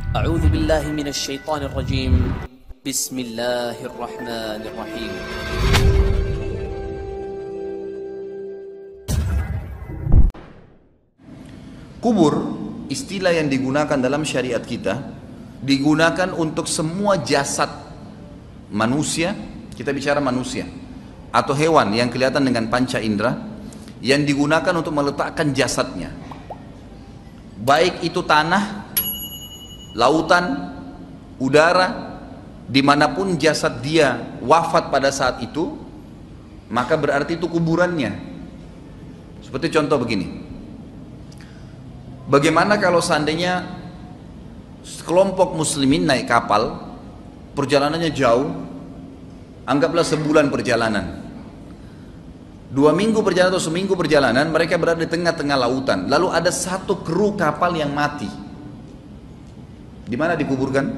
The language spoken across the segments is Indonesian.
أعوذ بالله من الشيطان الرجيم بسم الله الرحمن الرحيم Kubur, istilah yang digunakan dalam syariat kita, digunakan untuk semua jasad manusia, kita bicara manusia, atau hewan yang kelihatan dengan panca indera, yang digunakan untuk meletakkan jasadnya. Baik itu tanah, lautan, udara, dimanapun jasad dia wafat pada saat itu, maka berarti itu kuburannya. Seperti contoh begini, bagaimana kalau seandainya sekelompok muslimin naik kapal, perjalanannya jauh, anggaplah sebulan perjalanan, 2 minggu perjalanan atau seminggu perjalanan, mereka berada di tengah-tengah lautan, lalu ada satu kru kapal yang mati. Di mana dikuburkan?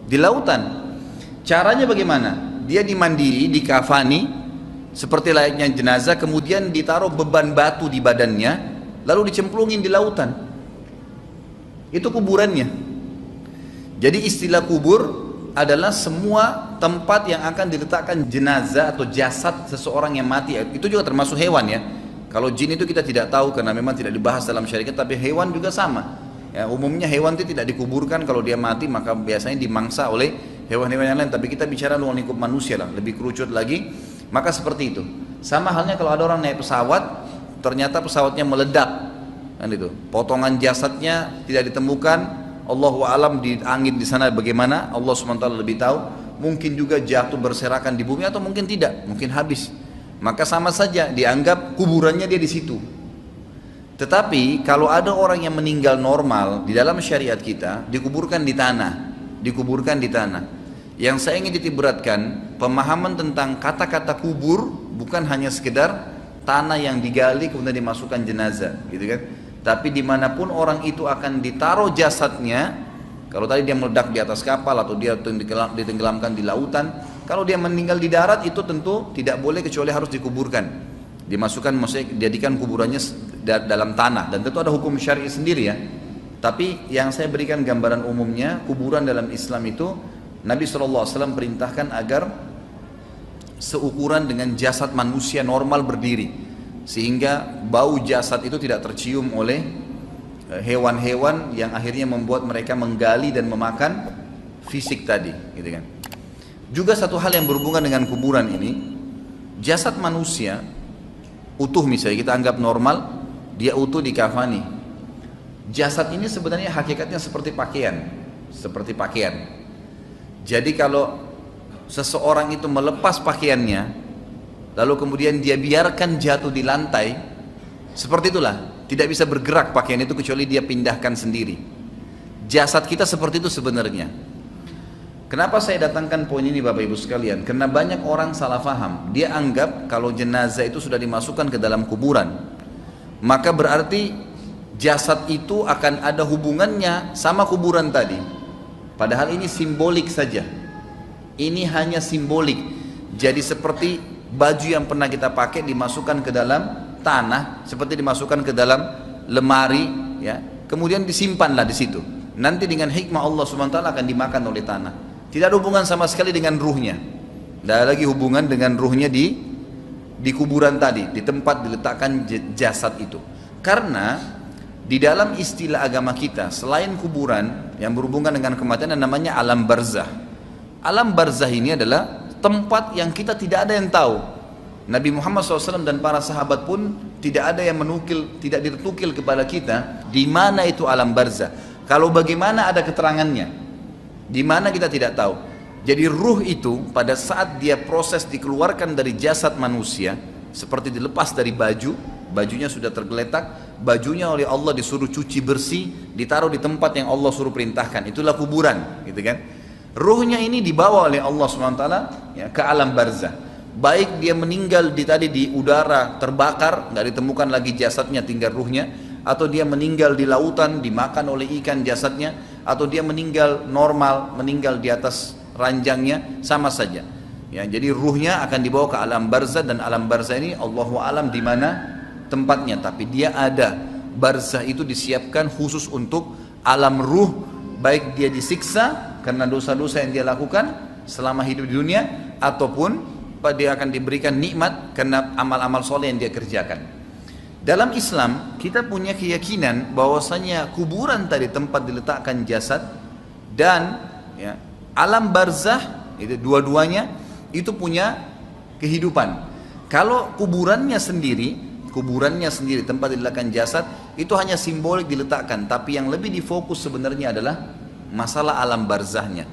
Di lautan. Caranya bagaimana? Dia dimandiri, dikafani seperti layaknya jenazah, kemudian ditaruh beban batu di badannya, lalu dicemplungin di lautan. Itu kuburannya. Jadi istilah kubur adalah semua tempat yang akan diletakkan jenazah atau jasad seseorang yang mati. Itu juga termasuk hewan ya. Kalau jin itu kita tidak tahu karena memang tidak dibahas dalam syariat, tapi hewan juga sama. Ya, umumnya hewan itu tidak dikuburkan, kalau dia mati maka biasanya dimangsa oleh hewan-hewan yang lain. Tapi kita bicara luar lingkup manusia lah, lebih kerucut lagi. Maka seperti itu. Sama halnya kalau ada orang naik pesawat, ternyata pesawatnya meledak, kan itu. Potongan jasadnya tidak ditemukan. Allahu alam di angin di sana bagaimana, Allah SWT lebih tahu. Mungkin juga jatuh berserakan di bumi atau mungkin tidak, mungkin habis. Maka sama saja dianggap kuburannya dia di situ. Tetapi kalau ada orang yang meninggal normal di dalam syariat kita, dikuburkan di tanah, dikuburkan di tanah. Yang saya ingin ditiberatkan, pemahaman tentang kata-kata kubur bukan hanya sekedar tanah yang digali kemudian dimasukkan jenazah, gitu kan? Tapi dimanapun orang itu akan ditaruh jasadnya, kalau tadi dia meledak di atas kapal atau dia ditenggelamkan di lautan, kalau dia meninggal di darat itu tentu tidak boleh kecuali harus dikuburkan, dimasukkan, maksudnya dijadikan kuburannya dalam tanah, dan tentu ada hukum syar'i sendiri ya. Tapi yang saya berikan gambaran umumnya, kuburan dalam Islam itu Nabi SAW perintahkan agar seukuran dengan jasad manusia normal berdiri, sehingga bau jasad itu tidak tercium oleh hewan-hewan yang akhirnya membuat mereka menggali dan memakan fisik tadi, gitu kan. Juga satu hal yang berhubungan dengan kuburan ini, jasad manusia utuh misalnya kita anggap normal, dia utuh dikafani. Jasad ini sebenarnya hakikatnya seperti pakaian, seperti pakaian. Jadi kalau seseorang itu melepas pakaiannya, lalu kemudian dia biarkan jatuh di lantai, seperti itulah, tidak bisa bergerak pakaian itu kecuali dia pindahkan sendiri. Jasad kita seperti itu sebenarnya. Kenapa saya datangkan poin ini Bapak Ibu sekalian? Karena banyak orang salah faham. Dia anggap kalau jenazah itu sudah dimasukkan ke dalam kuburan, maka berarti jasad itu akan ada hubungannya sama kuburan tadi. Padahal ini simbolik saja. Ini hanya simbolik. Jadi seperti baju yang pernah kita pakai dimasukkan ke dalam tanah, seperti dimasukkan ke dalam lemari, ya. Kemudian disimpanlah di situ. Nanti dengan hikmah Allah SWT akan dimakan oleh tanah. Tidak ada hubungan sama sekali dengan ruhnya. Tidak ada lagi hubungan dengan ruhnya di kuburan tadi, di tempat diletakkan jasad itu. Karena di dalam istilah agama kita, selain kuburan yang berhubungan dengan kematian, yang namanya alam barzah. Alam barzah ini adalah tempat yang kita tidak ada yang tahu. Nabi Muhammad SAW dan para sahabat pun tidak ada yang menukil, tidak ditukil kepada kita di mana itu alam barzah. Kalau bagaimana ada keterangannya, di mana kita tidak tahu. Jadi ruh itu pada saat dia proses dikeluarkan dari jasad manusia, seperti dilepas dari baju, bajunya sudah tergeletak, bajunya oleh Allah disuruh cuci bersih, ditaruh di tempat yang Allah suruh perintahkan. Itulah kuburan, gitu kan? Ruhnya ini dibawa oleh Allah SWT ya, ke alam barzah. Baik dia meninggal di udara terbakar, nggak ditemukan lagi jasadnya, tinggal ruhnya, atau dia meninggal di lautan dimakan oleh ikan jasadnya, atau dia meninggal normal, meninggal di atas ranjangnya, sama saja. Ya, jadi ruhnya akan dibawa ke alam barzah, dan alam barzah ini Allahu alam di mana tempatnya, tapi dia ada. barzah itu disiapkan khusus untuk alam ruh, baik dia disiksa karena dosa-dosa yang dia lakukan selama hidup di dunia, ataupun dia akan diberikan nikmat karena amal-amal soleh yang dia kerjakan. Dalam Islam kita punya keyakinan bahwasanya kuburan tadi tempat diletakkan jasad dan ya, alam barzah itu dua-duanya itu punya kehidupan. Kalau kuburannya sendiri tempat diletakkan jasad itu hanya simbolik diletakkan, tapi yang lebih difokus sebenarnya adalah masalah alam barzahnya.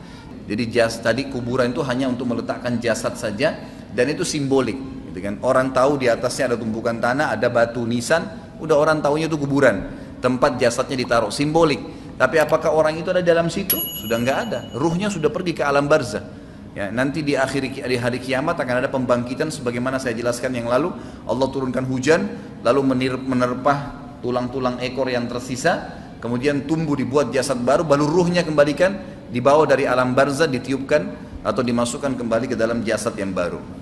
Jadi tadi kuburan itu hanya untuk meletakkan jasad saja dan itu simbolik, gitu kan? Orang tahu di atasnya ada tumpukan tanah, ada batu nisan, udah orang tahunya itu kuburan, tempat jasadnya ditaruh, simbolik. Tapi apakah orang itu ada dalam situ? Sudah nggak ada, ruhnya sudah pergi ke alam barzah. Ya, nanti di hari kiamat akan ada pembangkitan sebagaimana saya jelaskan yang lalu. Allah turunkan hujan, lalu menerpah tulang-tulang ekor yang tersisa, kemudian tumbuh dibuat jasad baru, baru ruhnya kembalikan, dibawa dari alam barzah, ditiupkan atau dimasukkan kembali ke dalam jasad yang baru.